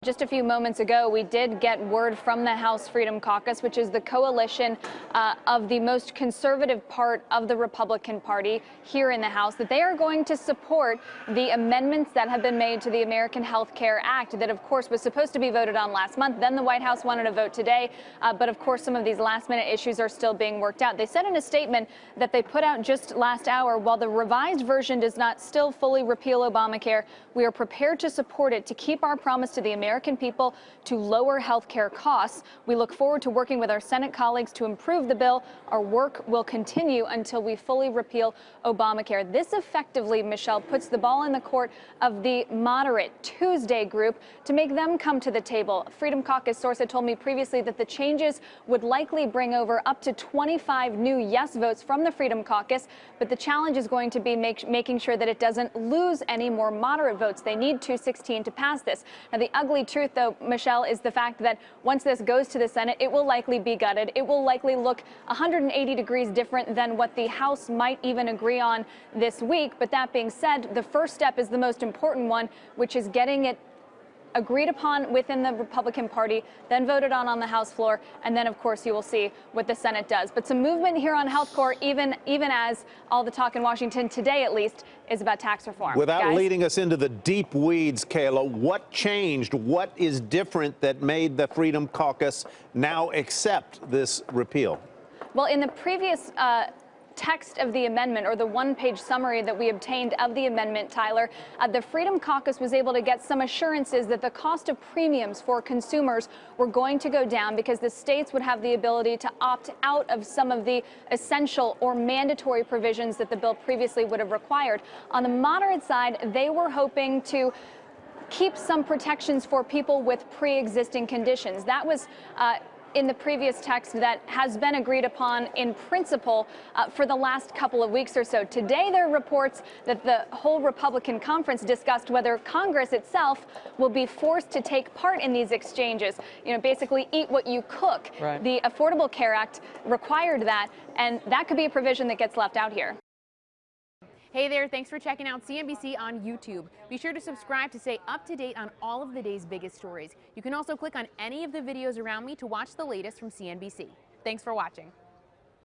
Just a few moments ago, we did get word from the House Freedom Caucus, which is the coalition of the most conservative part of the Republican Party here in the House, that they are going to support the amendments that have been made to the American Health Care Act that, of course, was supposed to be voted on last month. Then the White House wanted to vote today. But, of course, some of these last-minute issues are still being worked out. They said in a statement that they put out just last hour, while the revised version does not still fully repeal Obamacare, we are prepared to support it to keep our promise to the American people to lower health care costs. We look forward to working with our Senate colleagues to improve the bill. Our work will continue until we fully repeal Obamacare. This effectively, Michelle, puts the ball in the court of the moderate Tuesday group to make them come to the table. Freedom Caucus source had told me previously that the changes would likely bring over up to 25 new yes votes from the Freedom Caucus, but the challenge is going to be making sure that it doesn't lose any more moderate votes. They need 216 to pass this. Now, the ugly truth, though, Michelle, is the fact that once this goes to the Senate, it will likely be gutted. It will likely look 180 degrees different than what the House might even agree on this week. But that being said, the first step is the most important one, which is getting it agreed upon within the Republican Party, then voted on the House floor, and then, of course, you will see what the Senate does. But some movement here on health care, even as all the talk in Washington today, at least, is about tax reform. Without leading us into the deep weeds, Kayla, what changed? What is different that made the Freedom Caucus now accept this repeal? Well, in the previous text of the amendment, or the one-page summary that we obtained of the amendment, Tyler, the Freedom Caucus was able to get some assurances that the cost of premiums for consumers were going to go down because the states would have the ability to opt out of some of the essential or mandatory provisions that the bill previously would have required. On the moderate side, they were hoping to keep some protections for people with pre-existing conditions. That was in the previous text that has been agreed upon in principle for the last couple of weeks or so. Today, there are reports that the whole Republican conference discussed whether Congress itself will be forced to take part in these exchanges. You know, basically eat what you cook. Right. The Affordable Care Act required that, and that could be a provision that gets left out here. Hey there, thanks for checking out CNBC on YouTube. Be sure to subscribe to stay up to date on all of the day's biggest stories. You can also click on any of the videos around me to watch the latest from CNBC. Thanks for watching.